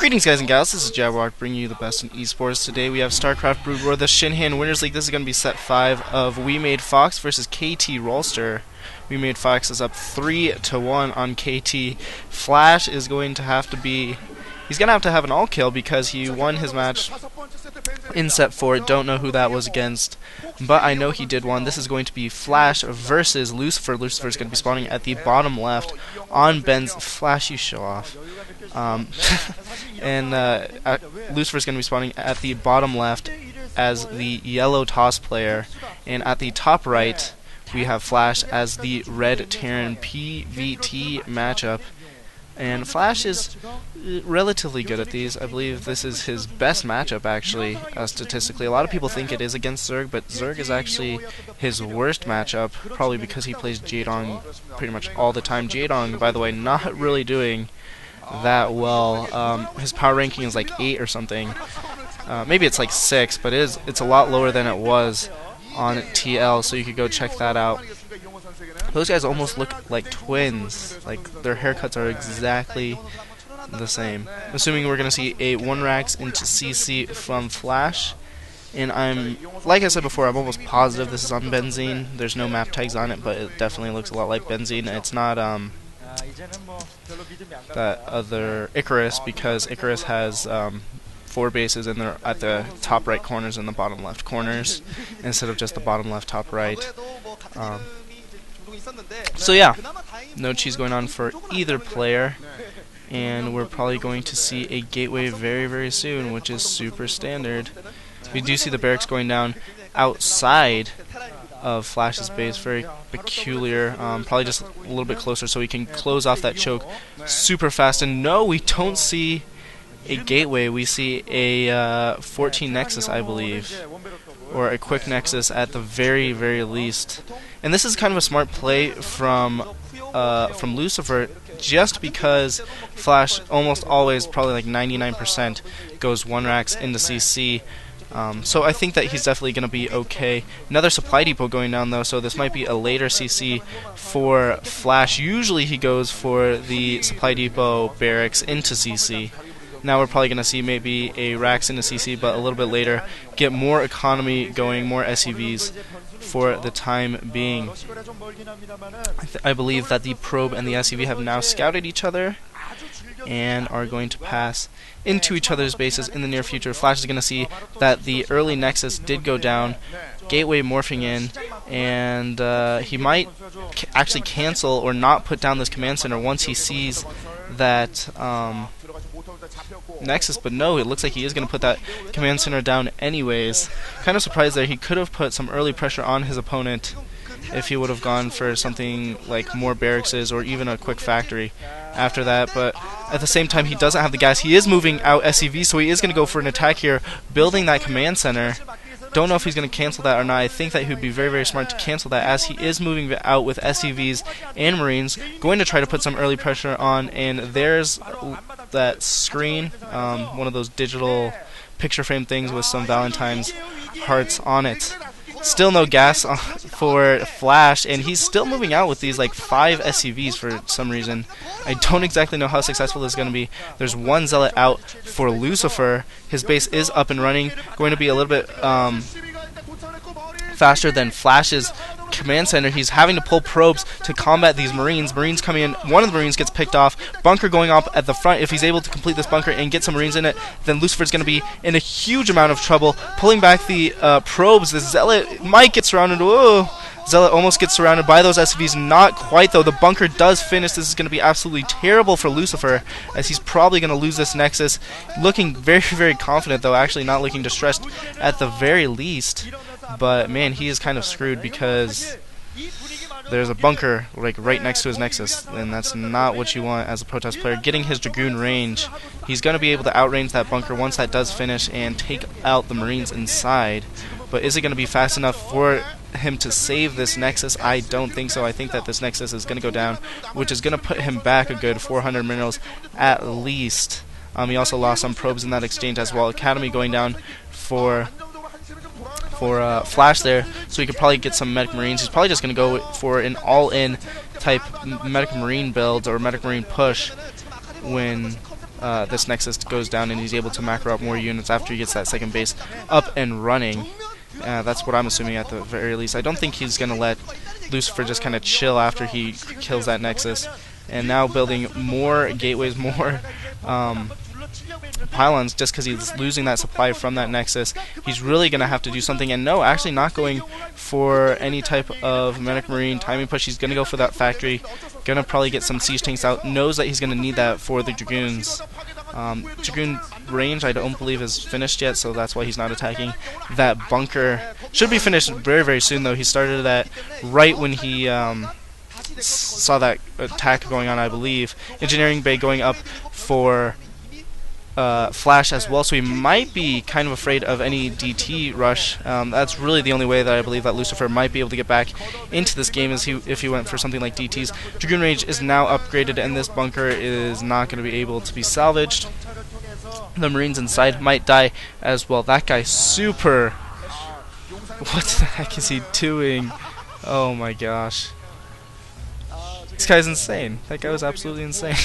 Greetings guys and gals, this is Jabberwock bringing you the best in esports. Today we have StarCraft Brood War, the Shinhan Winners League. This is going to be set 5 of We Made Fox versus KT Rolster. We Made Fox is up 3-1 on KT. Flash is going to have to be... He's going to have an all-kill because he won his match in set 4. Don't know who that was against, but I know he did one. This is going to be Flash versus Lucifer. Lucifer is going to be spawning at the bottom left on Ben's... Flash, you show off. Lucifer is going to be spawning at the bottom left as the yellow toss player, and at the top right we have Flash as the red Terran PvT matchup. And Flash is relatively good at these. I believe this is his best matchup, actually, statistically. A lot of people think it is against Zerg, but Zerg is actually his worst matchup, probably because he plays Jaedong pretty much all the time. Jaedong, by the way, not really doing that well. His power ranking is like 8 or something. Maybe it's like 6, but it's a lot lower than it was on TL, so you could go check that out. Those guys almost look like twins. Like, their haircuts are exactly the same. Assuming we're going to see a 1-Rax into CC from Flash. And like I said before, I'm almost positive this is on Benzene. There's no map tags on it, but it definitely looks a lot like Benzene. It's not that other Icarus, because Icarus has 4 bases and they're at the top right corners and the bottom left corners instead of just the bottom left top right. So yeah, no cheese going on for either player, and we're probably going to see a gateway very soon, which is super standard. We do see the barracks going down outside of Flash's base, very peculiar. Probably just a little bit closer so we can close off that choke super fast. And no, we don't see a gateway. We see a 14 Nexus, I believe, or a quick Nexus at the very least. And this is kind of a smart play from Lucifer, just because Flash almost always, probably like 99%, goes 1-Rax into CC. So I think that he's definitely going to be okay. Another supply depot going down though, so this might be a later CC for Flash. Usually he goes for the supply depot barracks into CC. Now we're probably going to see maybe a Rax into CC, but a little bit later. Get more economy going, more SUVs for the time being. I believe that the probe and the SUV have now scouted each other and are going to pass into each other's bases in the near future. Flash is going to see that the early Nexus did go down, gateway morphing in, and he might actually cancel or not put down this command center once he sees that Nexus, but no, it looks like he is going to put that command center down anyways. Kind of surprised there. He could have put some early pressure on his opponent if he would have gone for something like more barracks or even a quick factory after that, but at the same time he doesn't have the gas. He is moving out SCV, so he is going to go for an attack here, building that command center. Don't know if he's going to cancel that or not. I think that he would be very smart to cancel that, as he is moving out with SCVs and Marines, going to try to put some early pressure on. And there's that screen, one of those digital picture frame things with some Valentine's hearts on it. Still no gas for Flash, and he's still moving out with these like 5 SCVs for some reason. I don't exactly know how successful this is going to be. There's one Zealot out for Lucifer. His base is up and running, going to be a little bit faster than Flash's command center. He's having to pull probes to combat these Marines. Marines coming in. One of the Marines gets picked off. Bunker going up at the front. If he's able to complete this bunker and get some Marines in it, then Lucifer's going to be in a huge amount of trouble. Pulling back the probes. The Zealot might get surrounded. Whoa! Zealot almost gets surrounded by those SCVs. Not quite, though. The bunker does finish. This is going to be absolutely terrible for Lucifer, as he's probably going to lose this Nexus. Looking very confident, though. Actually not looking distressed at the very least. But man, he is kind of screwed because there's a bunker like right next to his Nexus, and that's not what you want as a Protest player. Getting his Dragoon range, he's going to be able to outrange that bunker once that does finish and take out the Marines inside. But is it going to be fast enough for him to save this Nexus? I don't think so. I think that this Nexus is going to go down, which is going to put him back a good 400 minerals at least. He also lost some probes in that exchange as well. Academy going down for Flash there, so he could probably get some Medic Marines. He's probably just going to go for an all-in type Medic Marine build or Medic Marine push when this Nexus goes down and he's able to macro out more units after he gets that second base up and running. That's what I'm assuming at the very least. I don't think he's going to let Lucifer just kind of chill after he kills that Nexus. And now building more gateways, more pylons, just because he's losing that supply from that Nexus. He's really going to have to do something. And no, actually not going for any type of Medic Marine timing push. He's going to go for that factory. Going to probably get some siege tanks out. Knows that he's going to need that for the Dragoons. Dragoon range I don't believe is finished yet, so that's why he's not attacking that bunker. Should be finished very, very soon, though. He started that right when he saw that attack going on, I believe. Engineering Bay going up for Flash as well, so he might be kind of afraid of any DT rush. That's really the only way that I believe that Lucifer might be able to get back into this game is if he went for something like DTs. Dragoon range is now upgraded, and this bunker is not going to be able to be salvaged. The Marines inside might die as well. That guy super... What the heck is he doing? Oh my gosh. This guy's insane. That guy was absolutely insane.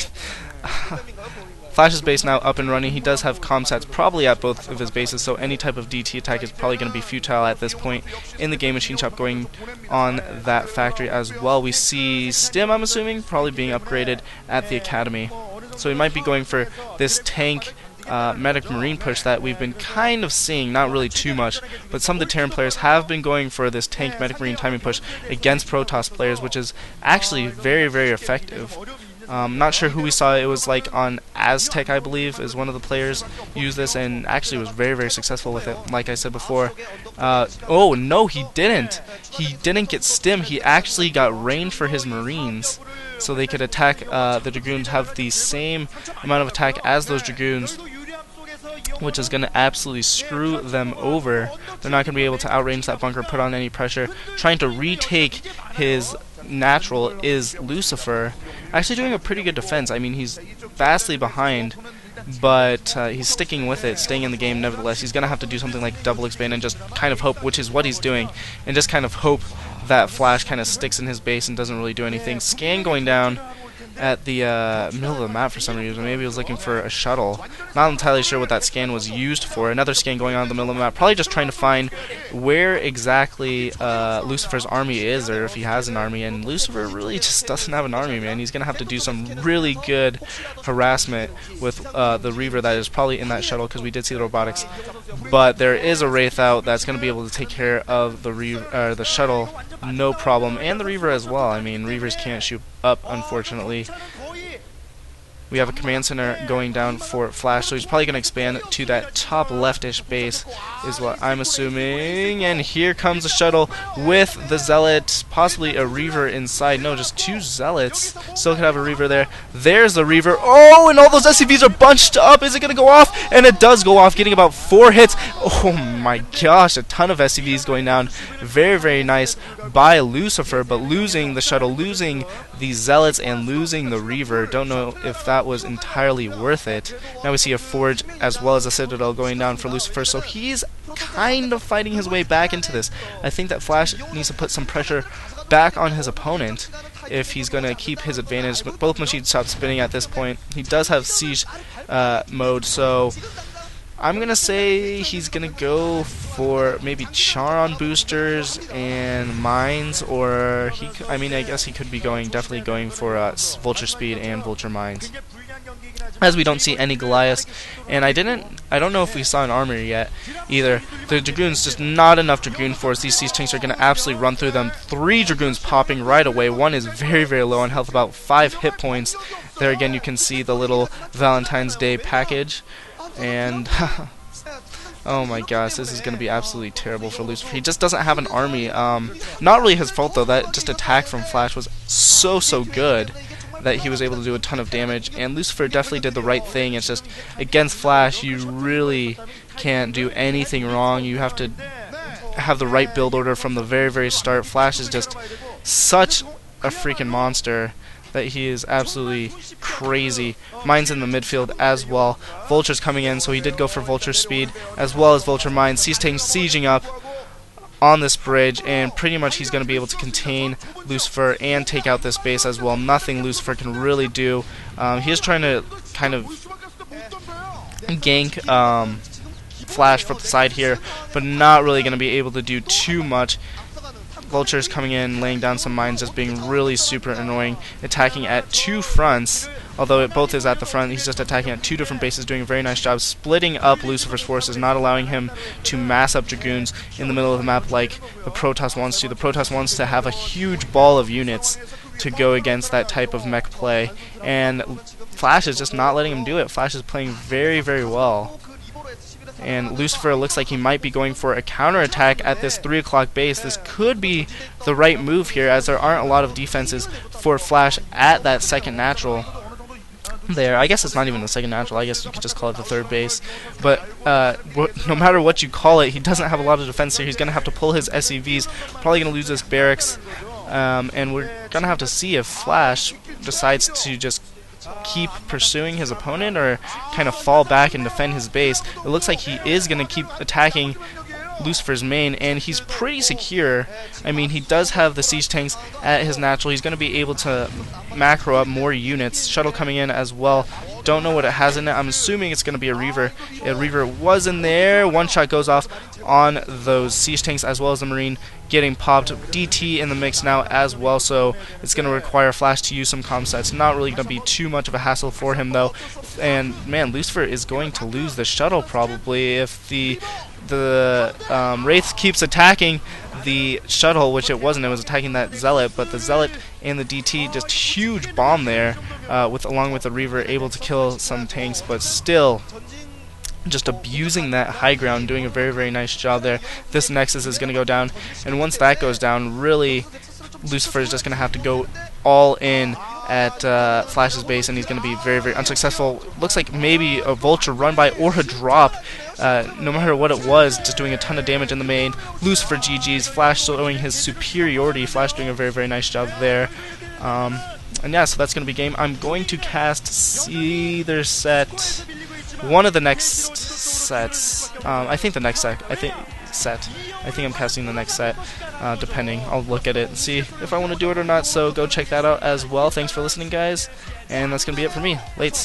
Flash's base now up and running. He does have comsats probably at both of his bases, so any type of DT attack is probably going to be futile at this point in the game. Machine shop going on that factory as well. We see Stim, I'm assuming, probably being upgraded at the academy. So he might be going for this tank Medic Marine push that we've been kind of seeing, not really too much, but some of the Terran players have been going for this tank Medic Marine timing push against Protoss players, which is actually very, very effective. Not sure who we saw. It was like on Aztec, I believe, is one of the players used this and actually was very, very successful with it, like I said before. Oh, no, he didn't. He didn't get Stim. He actually got range for his Marines so they could attack the Dragoons, have the same amount of attack as those Dragoons, which is going to absolutely screw them over. They're not going to be able to outrange that bunker, put on any pressure. Trying to retake his natural is Lucifer. Actually doing a pretty good defense. I mean, he's vastly behind, but he's sticking with it, staying in the game nevertheless. He's going to have to do something like double expand and just kind of hope, which is what he's doing, and just kind of hope that Flash kind of sticks in his base and doesn't really do anything. Scan going down at the middle of the map for some reason. Maybe he was looking for a shuttle. Not entirely sure what that scan was used for. Another scan going on in the middle of the map. Probably just trying to find where exactly Lucifer's army is, or if he has an army. And Lucifer really just doesn't have an army, man. He's going to have to do some really good harassment with the Reaver that is probably in that shuttle, because we did see the robotics. But there is a Wraith out that's going to be able to take care of the shuttle, no problem. And the Reaver as well. I mean, Reavers can't shoot up, unfortunately. We have a command center going down for Flash, so he's probably going to expand to that top leftish base, is what I'm assuming. And here comes the shuttle with the Zealot, possibly a Reaver inside. No, just two Zealots. Still could have a Reaver there. There's the Reaver. Oh, and all those SCVs are bunched up. Is it going to go off? And it does go off, getting about 4 hits. Oh my gosh, a ton of SCVs going down. Very, very nice by Lucifer, but losing the shuttle, losing the Zealots, and losing the Reaver. Don't know if that was entirely worth it. Now we see a Forge as well as a Citadel going down for Lucifer, so he's kind of fighting his way back into this. I think that Flash needs to put some pressure back on his opponent if he's going to keep his advantage. But both machines stop spinning at this point. He does have siege mode, so I'm going to say he's going to go for maybe Charon boosters and mines, or I mean, I guess he could be definitely going for Vulture speed and Vulture mines, as we don't see any Goliaths. And I don't know if we saw an armor yet either. The Dragoons, just not enough Dragoon force. These siege tanks are going to absolutely run through them. 3 Dragoons popping right away. One is very, very low on health, about 5 hit points. There again you can see the little Valentine's Day package. And oh my gosh, this is going to be absolutely terrible for Lucifer. He just doesn't have an army. Not really his fault, though. That just attack from Flash was so good that he was able to do a ton of damage. And Lucifer definitely did the right thing. It's just, against Flash, you really can't do anything wrong. You have to have the right build order from the very, very start. Flash is just such a freaking monster that he is absolutely crazy. Mines in the midfield as well. Vulture's coming in, so he did go for Vulture speed as well as Vulture mines. He's taking sieging up on this bridge, and pretty much he's going to be able to contain Lucifer and take out this base as well. Nothing Lucifer can really do. He is trying to kind of gank Flash from the side here, but not really going to be able to do too much. Vulture's coming in, laying down some mines, just being really super annoying, attacking at two fronts. Although it both is at the front, he's just attacking at two different bases, doing a very nice job splitting up Lucifer's forces, not allowing him to mass up Dragoons in the middle of the map like the Protoss wants to. The Protoss wants to have a huge ball of units to go against that type of mech play, and Flash is just not letting him do it. Flash is playing very, very well. And Lucifer looks like he might be going for a counterattack at this 3 o'clock base. This could be the right move here, as there aren't a lot of defenses for Flash at that second natural there. I guess it's not even the second natural. I guess you could just call it the third base. But no matter what you call it, he doesn't have a lot of defense here. He's going to have to pull his SCVs, probably going to lose this barracks. And we're going to have to see if Flash decides to just keep pursuing his opponent or kind of fall back and defend his base. It looks like he is going to keep attacking Lucifer's main, and he's pretty secure. I mean, he does have the siege tanks at his natural. He's going to be able to macro up more units. Shuttle coming in as well. Don't know what it has in it. I'm assuming it's going to be a Reaver. A Reaver was in there. One shot goes off on those siege tanks as well as the Marine getting popped. DT in the mix now as well, so it's going to require Flash to use some comm sets. Not really going to be too much of a hassle for him though. And man, Lucifer is going to lose the shuttle probably if the Wraith keeps attacking the shuttle, which it wasn't. It was attacking that Zealot, but the Zealot and the DT, just huge bomb there, along with the Reaver, able to kill some tanks, but still just abusing that high ground, doing a very, very nice job there. This Nexus is going to go down, and once that goes down, really, Lucifer is just going to have to go all in at Flash's base, and he's going to be very, very unsuccessful. Looks like maybe a Vulture run by or a drop. No matter what it was, just doing a ton of damage in the main. Lucifer GG's. Flash showing his superiority. Flash doing a very, very nice job there. And yeah, so that's going to be game. I'm going to cast either set, one of the next sets. I think the next set. I think I'm casting the next set, depending. I'll look at it and see if I want to do it or not, so go check that out as well. Thanks for listening, guys, and that's going to be it for me. Lates.